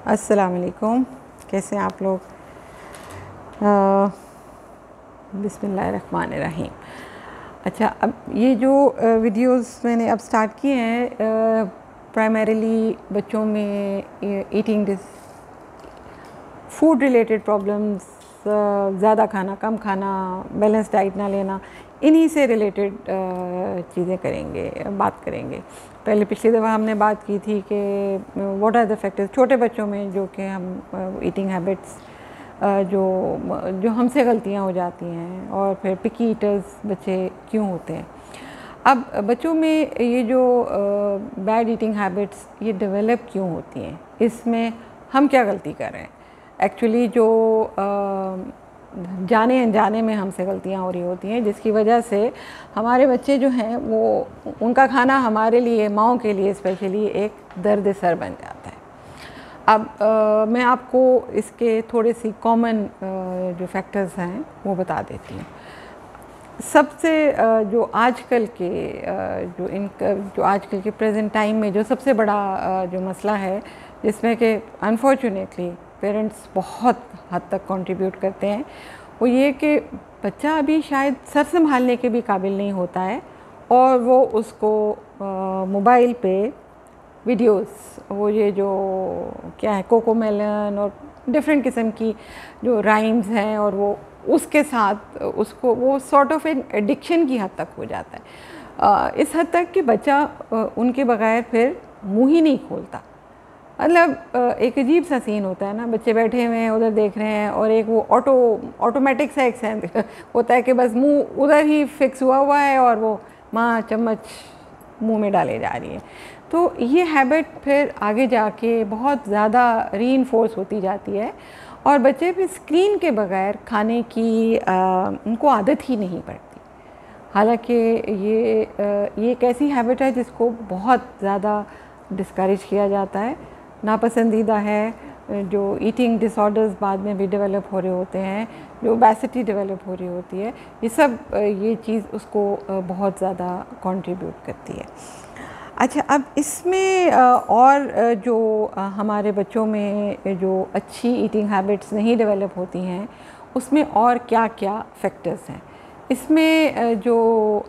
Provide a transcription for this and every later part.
अस्सलाम वालेकुम, कैसे हैं आप लोग। बिस्मिल्लाहिर्रहमानिर्रहीम। अच्छा, अब ये जो वीडियोस मैंने अब स्टार्ट किए हैं प्राइमरीली बच्चों में ईटिंग फूड रिलेटेड प्रॉब्लम्स, ज़्यादा खाना कम खाना, बैलेंस डाइट ना लेना, इन्हीं से रिलेटेड चीज़ें बात करेंगे। पहले पिछली दफ़ा हमने बात की थी कि व्हाट आर द फैक्टर्स छोटे बच्चों में जो कि हम ईटिंग हैबिट्स जो हमसे गलतियां हो जाती हैं, और फिर पिकी ईटर्स बच्चे क्यों होते हैं। अब बच्चों में ये जो बैड ईटिंग हैबिट्स ये डेवलप क्यों होती हैं, इसमें हम क्या गलती कर रहे हैं। एक्चुअली जो जाने अनजाने में हमसे गलतियां हो रही होती हैं, जिसकी वजह से हमारे बच्चे जो हैं वो उनका खाना हमारे लिए, माँओं के लिए स्पेशली एक दर्द सर बन जाता है। अब मैं आपको इसके थोड़े सी कॉमन जो फैक्टर्स हैं वो बता देती हूँ। सबसे जो आजकल के प्रेजेंट टाइम में जो सबसे बड़ा जो मसला है, जिसमें कि अनफॉर्चुनेटली पेरेंट्स बहुत हद तक कंट्रीब्यूट करते हैं, वो ये कि बच्चा अभी शायद सर संभालने के भी काबिल नहीं होता है, और वो उसको मोबाइल पे वीडियोस, वो ये जो क्या है कोकोमेलन और डिफरेंट किस्म की जो राइम्स हैं, और वो उसके साथ उसको वो सॉर्ट ऑफ एन एडिक्शन की हद तक हो जाता है। इस हद तक कि बच्चा उनके बगैर फिर मुंह ही नहीं खोलता। मतलब एक अजीब सा सीन होता है ना, बच्चे बैठे हुए हैं उधर देख रहे हैं, और एक वो ऑटोमेटिक सा एक होता है कि बस मुंह उधर ही फिक्स हुआ है, और वो माँ चम्मच मुंह में डाले जा रही है। तो ये हैबिट फिर आगे जाके बहुत ज़्यादा रीइंफोर्स होती जाती है, और बच्चे फिर स्क्रीन के बगैर खाने की उनको आदत ही नहीं पड़ती। हालांकि ये एक ऐसी हैबिट है जिसको बहुत ज़्यादा डिस्करेज किया जाता है, नापसंदीदा है। जो ईटिंग डिसऑर्डर्स बाद में भी डेवलप हो रहे होते हैं, जो ओबेसिटी डेवलप हो रही होती है, ये चीज़ उसको बहुत ज़्यादा कंट्रीब्यूट करती है। अच्छा, अब इसमें और जो हमारे बच्चों में जो अच्छी ईटिंग हैबिट्स नहीं डेवलप होती हैं, उसमें और क्या क्या फैक्टर्स हैं। इसमें जो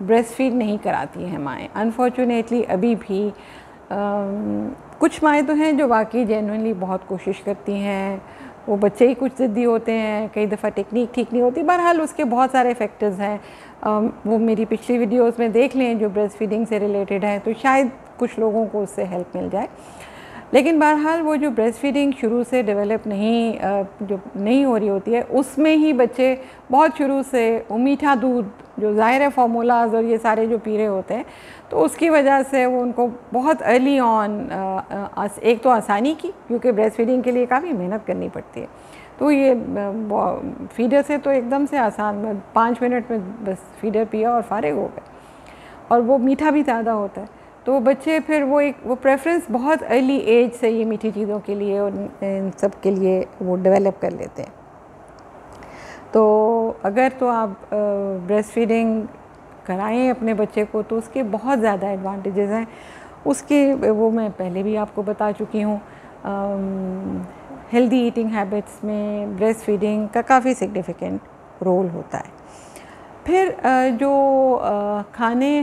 ब्रेस्ट फीड नहीं कराती हैं माएँ, अनफॉर्चुनेटली अभी भी कुछ माएँ तो हैं जो वाकई जेन्युइनली बहुत कोशिश करती हैं। वो बच्चे ही कुछ ज़िद्दी होते हैं, कई दफ़ा टेक्निक ठीक नहीं होती। बहरहाल उसके बहुत सारे फैक्टर्स हैं, वो मेरी पिछली वीडियोस में देख लें जो ब्रेस्ट फीडिंग से रिलेटेड है, तो शायद कुछ लोगों को उससे हेल्प मिल जाए। लेकिन बहरहाल वो जो ब्रेस्ट फीडिंग शुरू से डेवलप जो नहीं हो रही होती है, उसमें ही बच्चे बहुत शुरू से वो मीठा दूध जो ज़ाहिर है फार्मूलाज और ये सारे जो पी रहे होते हैं, तो उसकी वजह से वो उनको बहुत अर्ली ऑन एक तो आसानी की, क्योंकि ब्रेस्ट फीडिंग के लिए काफ़ी मेहनत करनी पड़ती है, तो ये फीडर से तो एकदम से आसान 5 मिनट में बस फीडर पिया और फारिग हो गए, और वो मीठा भी ज़्यादा होता है। तो बच्चे फिर वो प्रेफरेंस बहुत अर्ली एज से ये मीठी चीज़ों के लिए और इन सब के लिए वो डेवलप कर लेते हैं। तो अगर तो आप ब्रेस्ट फीडिंग कराएं अपने बच्चे को, तो उसके बहुत ज़्यादा एडवांटेजेस हैं। उसके वो मैं पहले भी आपको बता चुकी हूँ। हेल्दी ईटिंग हैबिट्स में ब्रेस्ट फीडिंग का काफ़ी सिग्निफिकेंट रोल होता है। फिर जो खाने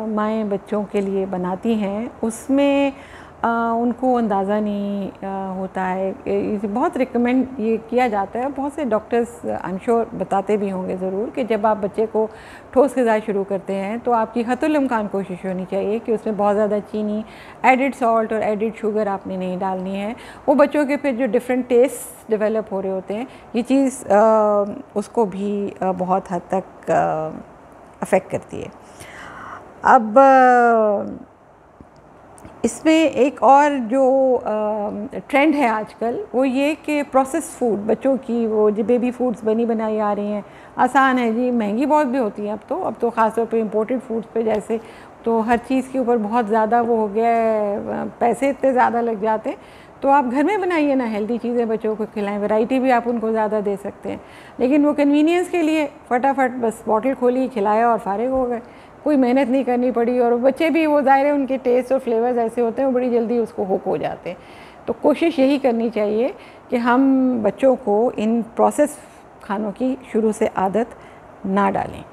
माएँ बच्चों के लिए बनाती हैं, उसमें उनको अंदाज़ा नहीं होता है। इसे बहुत रिकमेंड ये किया जाता है, बहुत से डॉक्टर्स आई एम श्योर बताते भी होंगे ज़रूर, कि जब आप बच्चे को ठोस ग़िज़ा शुरू करते हैं तो आपकी हतुल इम्कान कोशिश होनी चाहिए कि उसमें बहुत ज़्यादा चीनी, एडिड सॉल्ट और एडिड शुगर आपने नहीं डालनी है। वो बच्चों के फिर जो डिफरेंट टेस्ट डेवलप हो रहे होते हैं, ये चीज़ उसको भी बहुत हद तक अफेक्ट करती है। अब इसमें एक और जो ट्रेंड है आजकल, वो ये कि प्रोसेस फूड बच्चों की, वो जो बेबी फूड्स बनी बनाई आ रही हैं, आसान है जी, महंगी बहुत भी होती हैं अब तो ख़ासतौर पे इम्पोर्टेड फूड्स पे जैसे, तो हर चीज़ के ऊपर बहुत ज़्यादा वो हो गया है, पैसे इतने ज़्यादा लग जाते हैं। तो आप घर में बनाइए ना, हेल्दी चीज़ें बच्चों को खिलाएं, वैरायटी भी आप उनको ज़्यादा दे सकते हैं। लेकिन वो कन्वीनियंस के लिए फटाफट बस बॉटल खोली, खिलाया और फारिग हो गए, कोई मेहनत नहीं करनी पड़ी। और बच्चे भी वो ज़ाहिर है उनके टेस्ट और फ्लेवर्स ऐसे होते हैं, वो बड़ी जल्दी उसको हुक हो जाते हैं। तो कोशिश यही करनी चाहिए कि हम बच्चों को इन प्रोसेस खानों की शुरू से आदत ना डालें।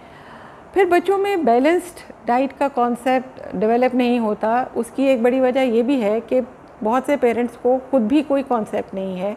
फिर बच्चों में बैलेंस्ड डाइट का कॉन्सेप्ट डेवलप नहीं होता, उसकी एक बड़ी वजह ये भी है कि बहुत से पेरेंट्स को खुद भी कोई कॉन्सेप्ट नहीं है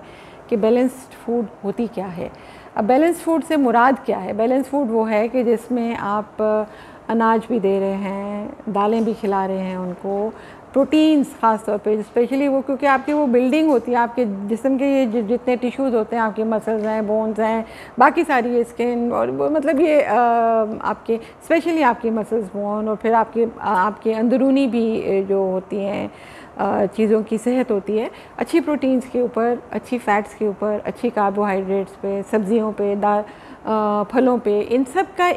कि बैलेंस्ड फूड होती क्या है। अब बैलेंस्ड फूड से मुराद क्या है? बैलेंस्ड फूड वो है कि जिसमें आप अनाज भी दे रहे हैं, दालें भी खिला रहे हैं उनको, प्रोटीन्स ख़ास तौर पे स्पेशली वो, क्योंकि आपकी वो बिल्डिंग होती है, आपके जिस्म के ये जितने टिश्यूज़ होते हैं, आपके मसल्स हैं, बोन्स हैं, बाकी सारी ये स्किन और वो मतलब ये आपके स्पेशली आपके मसल्स, बोन और फिर आपके अंदरूनी भी जो होती हैं चीज़ों की सेहत होती है अच्छी प्रोटीन्स के ऊपर, अच्छी फ़ैट्स के ऊपर, अच्छी कार्बोहाइड्रेट्स पे, सब्जियों पे, फलों पे, इन सब का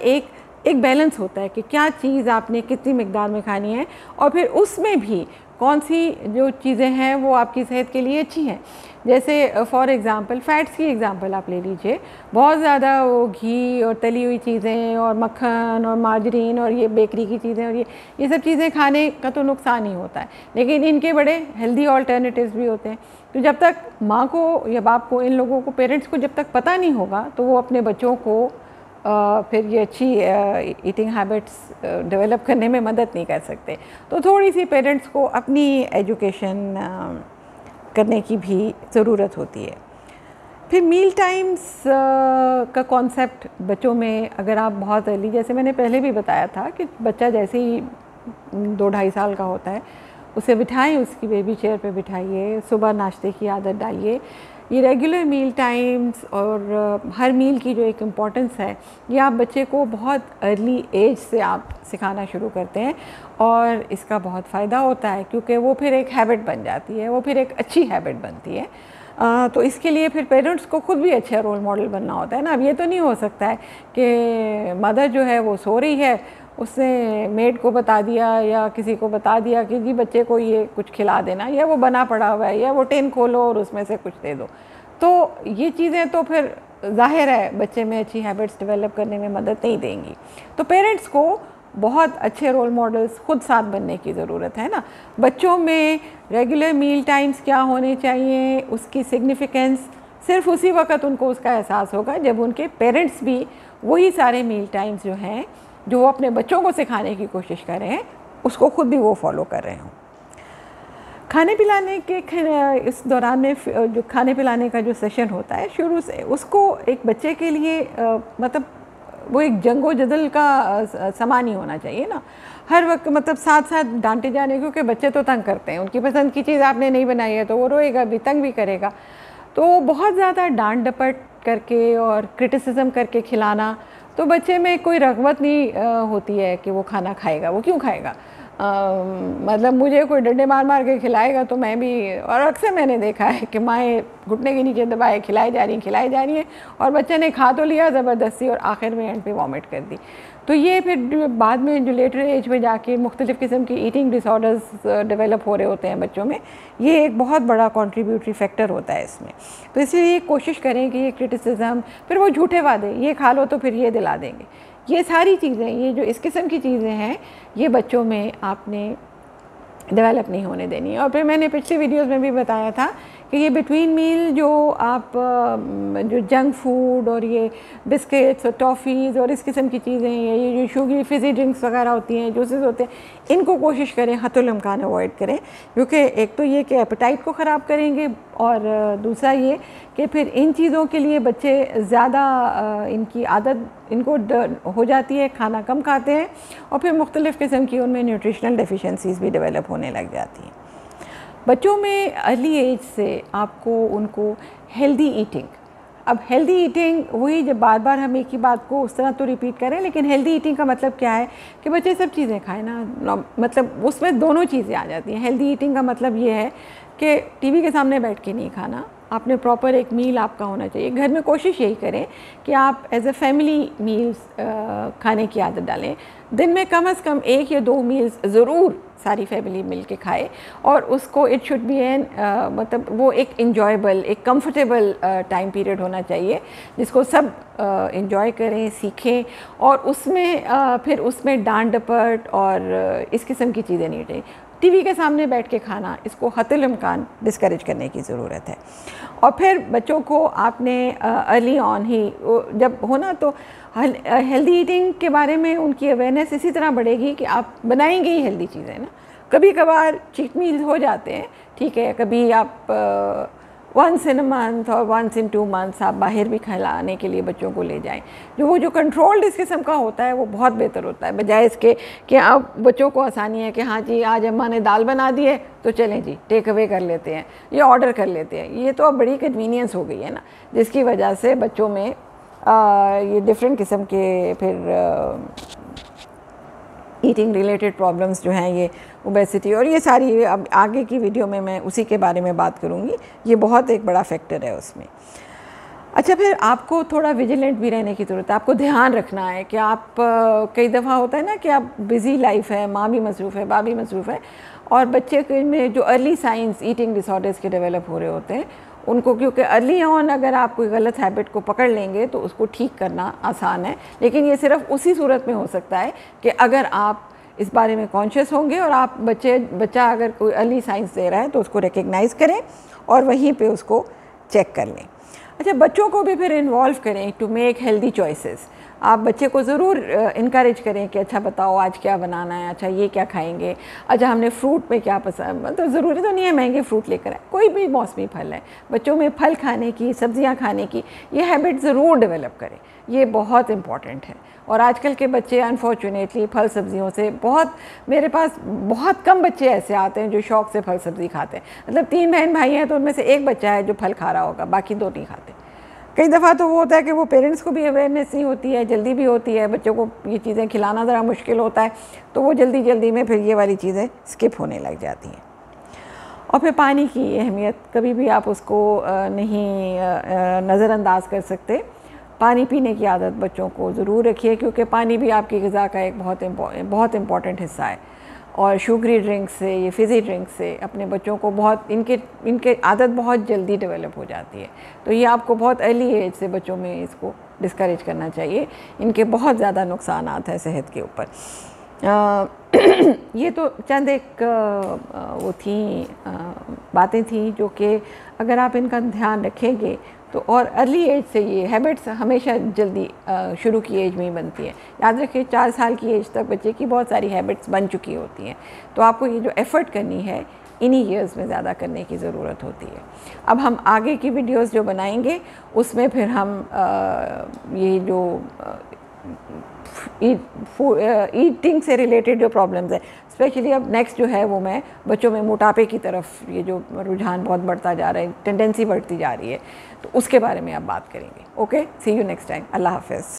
एक बैलेंस होता है कि क्या चीज़ आपने कितनी मिकदार में खानी है और फिर उसमें भी कौन सी जो चीज़ें हैं वो आपकी सेहत के लिए अच्छी हैं। जैसे फॉर एग्ज़ाम्पल फ़ैट्स की एग्ज़ाम्पल आप ले लीजिए, बहुत ज़्यादा वो घी और तली हुई चीज़ें और मक्खन और मार्जरीन और ये बेकरी की चीज़ें और ये सब चीज़ें खाने का तो नुकसान ही होता है, लेकिन इनके बड़े हेल्दी ऑल्टरनेटिव्स भी होते हैं। तो जब तक माँ को या बाप को, इन लोगों को, पेरेंट्स को जब तक पता नहीं होगा तो वो अपने बच्चों को फिर ये अच्छी ईटिंग हैबिट्स डेवलप करने में मदद नहीं कर सकते। तो थोड़ी सी पेरेंट्स को अपनी एजुकेशन करने की भी ज़रूरत होती है। फिर मील टाइम्स का कॉन्सेप्ट बच्चों में अगर आप बहुत अर्ली, जैसे मैंने पहले भी बताया था कि बच्चा जैसे ही 2-2.5 साल का होता है उसे बिठाएं, उसकी बेबी चेयर पे बिठाइए, सुबह नाश्ते की आदत डालिए। ये रेगुलर मील टाइम्स और हर मील की जो एक इम्पॉर्टेंस है ये आप बच्चे को बहुत अर्ली एज से आप सिखाना शुरू करते हैं और इसका बहुत फ़ायदा होता है क्योंकि वो फिर एक हैबिट बन जाती है, वो फिर एक अच्छी हैबिट बनती है। तो इसके लिए फिर पेरेंट्स को खुद भी अच्छा रोल मॉडल बनना होता है ना। अब ये तो नहीं हो सकता है कि मदर जो है वो सो रही है, उसने मेड को बता दिया या किसी को बता दिया कि जी बच्चे को ये कुछ खिला देना, या वो बना पड़ा हुआ है, या वो टिन खोलो और उसमें से कुछ दे दो। तो ये चीज़ें तो फिर जाहिर है बच्चे में अच्छी हैबिट्स डेवलप करने में मदद नहीं देंगी। तो पेरेंट्स को बहुत अच्छे रोल मॉडल्स खुद साथ बनने की ज़रूरत है ना। बच्चों में रेगुलर मील टाइम्स क्या होने चाहिए, उसकी सिग्निफिकेंस सिर्फ उसी वक्त उनको उसका एहसास होगा जब उनके पेरेंट्स भी वही सारे मील टाइम्स जो हैं जो वो अपने बच्चों को सिखाने की कोशिश कर रहे हैं उसको खुद भी वो फॉलो कर रहे हों। खाने पिलाने के इस दौरान में जो खाने पिलाने का जो सेशन होता है शुरू से उसको एक बच्चे के लिए मतलब वो एक जंगो जदल का सामान ही होना चाहिए ना। हर वक्त मतलब साथ साथ डांटे जाने, क्योंकि बच्चे तो तंग करते हैं, उनकी पसंद की चीज़ आपने नहीं बनाई है तो वो रोएगा भी, तंग भी करेगा। तो बहुत ज़्यादा डांट डपट करके और क्रिटिसिज्म करके खिलाना तो बच्चे में कोई रग़बत नहीं होती है कि वो खाना खाएगा। वो क्यों खाएगा? मतलब मुझे कोई डंडे मार मार के खिलाएगा तो मैं भी, और अक्सर मैंने देखा है कि माएँ घुटने के नीचे दबाए खिलाई जा रही हैं और बच्चे ने खा तो लिया ज़बरदस्ती और आखिर में एंड पे वॉमिट कर दी। तो ये फिर बाद में जो लेटर एज में जाके मुख्तलिफ़ किस्म की ईटिंग डिसऑर्डर्स डेवलप हो रहे होते हैं बच्चों में, ये एक बहुत बड़ा कंट्रीब्यूटरी फैक्टर होता है इसमें। तो इसलिए कोशिश करें कि ये क्रिटिसिज्म, फिर वो झूठे वादे, ये खा लो तो फिर ये दिला देंगे, ये सारी चीज़ें, ये जो इस किस्म की चीज़ें हैं ये बच्चों में आपने डेवलप नहीं होने देनी है। और फिर मैंने पिछले वीडियोस में भी बताया था कि ये बिटवीन मील जो आप जो जंक फूड और ये बिस्किट्स और टॉफ़ीज़ और इस किस्म की चीज़ें, ये जो शुगरी फिज़ी ड्रिंक्स वगैरह होती हैं, जूसेस होते हैं, इनको कोशिश करें हतुल इम्कान अवॉइड करें, क्योंकि एक तो ये कि एपेटाइट को ख़राब करेंगे और दूसरा ये कि फिर इन चीज़ों के लिए बच्चे ज़्यादा इनकी आदत इनको हो जाती है, खाना कम खाते हैं और फिर मुख्तलिफ़ किस्म की उनमें न्यूट्रिशनल डेफिशिएंसीज़ भी डेवलप होने लग जाती हैं। बच्चों में अर्ली एज से आपको उनको हेल्दी ईटिंग, अब हेल्दी ईटिंग वही जब बार बार हम एक ही बात को उस तरह तो रिपीट करें, लेकिन हेल्दी ईटिंग का मतलब क्या है कि बच्चे सब चीज़ें खाएं ना, मतलब उसमें दोनों चीज़ें आ जाती हैं। हेल्दी ईटिंग का मतलब ये है कि टीवी के सामने बैठ के नहीं खाना, आपने प्रॉपर एक मील आपका होना चाहिए। घर में कोशिश यही करें कि आप एज ए फैमिली मील्स खाने की आदत डालें। दिन में कम से कम 1 या 2 मील्स ज़रूर सारी फैमिली मिल के खाए और उसको इट शुड बी एन मतलब वो एक इंजॉयबल, एक कंफर्टेबल टाइम पीरियड होना चाहिए जिसको सब इंजॉय करें, सीखें और उसमें फिर उसमें डांट डपट और इस किस्म की चीज़ें नहीं चाहिए। टीवी के सामने बैठ के खाना, इसको हतुल इम्कान डिस्करेज करने की ज़रूरत है। और फिर बच्चों को आपने अर्ली ऑन ही जब होना तो हेल्दी ईटिंग के बारे में उनकी अवेयरनेस इसी तरह बढ़ेगी कि आप बनाएंगे ही हेल्दी चीज़ें ना। कभी कभार चीट मील्स हो जाते हैं, ठीक है, कभी आप वंस इन अ मंथ और वंस इन 2 मंथ्स आप बाहर भी खिलाने के लिए बच्चों को ले जाएं। जो कंट्रोल्ड इस किस्म का होता है वो बहुत बेहतर होता है, बजाय इसके कि आप बच्चों को आसानी है कि हाँ जी आज अम्मा ने दाल बना दी है तो चलें जी टेक अवे कर लेते हैं या ऑर्डर कर लेते हैं। ये तो अब बड़ी कन्वीनियंस हो गई है ना, जिसकी वजह से बच्चों में ये डिफरेंट किस्म के फिर ईटिंग रिलेटेड प्रॉब्लम्स जो हैं, ये ओबेसिटी और ये सारी, अब आगे की वीडियो में मैं उसी के बारे में बात करूँगी। ये बहुत एक बड़ा फैक्टर है उसमें। अच्छा, फिर आपको थोड़ा विजिलेंट भी रहने की ज़रूरत है। आपको ध्यान रखना है कि आप कई दफ़ा होता है ना कि आप बिज़ी लाइफ है, माँ भी मसरूफ़ है, बाप भी मसरूफ़ है, और बच्चे के में जो अर्ली साइंस ईटिंग डिसऑर्डर्स के डेवलप हो रहे होते हैं उनको, क्योंकि अर्ली ऑन अगर आप कोई गलत हैबिट को पकड़ लेंगे तो उसको ठीक करना आसान है। लेकिन ये सिर्फ उसी सूरत में हो सकता है कि अगर आप इस बारे में कॉन्शियस होंगे और आप बच्चा अगर कोई अर्ली साइंस दे रहा है तो उसको रिकग्नाइज़ करें और वहीं पे उसको चेक कर लें। अच्छा, बच्चों को भी फिर इन्वॉल्व करें टू मेक हेल्दी चॉइसेस। आप बच्चे को ज़रूर इनकरेज करें कि अच्छा बताओ आज क्या बनाना है, अच्छा ये क्या खाएंगे, अच्छा हमने फ्रूट में क्या पसंद, मतलब ज़रूरी तो नहीं है महंगे फ्रूट लेकर आए, कोई भी मौसमी फल है, बच्चों में फल खाने की, सब्जियां खाने की ये हैबिट ज़रूर डेवलप करें, ये बहुत इम्पॉर्टेंट है। और आजकल के बच्चे अनफॉर्चुनेटली फल सब्जियों से मेरे पास बहुत कम बच्चे ऐसे आते हैं जो शौक़ से फल सब्ज़ी खाते हैं। मतलब 3 बहन भाई हैं तो उनमें से एक बच्चा है जो फल खा रहा होगा, बाकी 2 नहीं खाते। कई दफ़ा तो वो होता है कि वो पेरेंट्स को भी अवेयरनेस नहीं होती है, जल्दी भी होती है, बच्चों को ये चीज़ें खिलाना ज़रा मुश्किल होता है, तो वो जल्दी में फिर ये वाली चीज़ें स्किप होने लग जाती हैं। और फिर पानी की अहमियत कभी भी आप उसको नहीं नज़रअंदाज कर सकते। पानी पीने की आदत बच्चों को ज़रूर रखिए, क्योंकि पानी भी आपकी ग़िज़ा का एक बहुत इम्पॉर्टेंट हिस्सा है। और शुगरी ड्रिंक से, ये फिज़ी ड्रिंक से अपने बच्चों को बहुत इनके आदत बहुत जल्दी डेवलप हो जाती है, तो ये आपको बहुत अर्ली एज से बच्चों में इसको डिस्करेज करना चाहिए। इनके बहुत ज़्यादा नुकसानात हैं सेहत के ऊपर। ये तो चंद एक वो थी बातें थी जो कि अगर आप इनका ध्यान रखेंगे तो, और अर्ली एज से ये हैबिट्स हमेशा जल्दी शुरू की एज में ही बनती है। याद रखिए 4 साल की एज तक बच्चे की बहुत सारी हैबिट्स बन चुकी होती हैं, तो आपको ये जो एफ़र्ट करनी है इन्हीं ईयर्स में ज़्यादा करने की ज़रूरत होती है। अब हम आगे की वीडियोस जो बनाएंगे उसमें फिर हम ये जो ईटिंग से रिलेटेड जो प्रॉब्लम्स हैं, स्पेशली अब नेक्स्ट जो है वो मैं बच्चों में मोटापे की तरफ, ये जो रुझान बहुत बढ़ता जा रहा है, टेंडेंसी बढ़ती जा रही है, तो उसके बारे में आप बात करेंगे। Okay, see you next time. अल्लाह हाफ़िज़।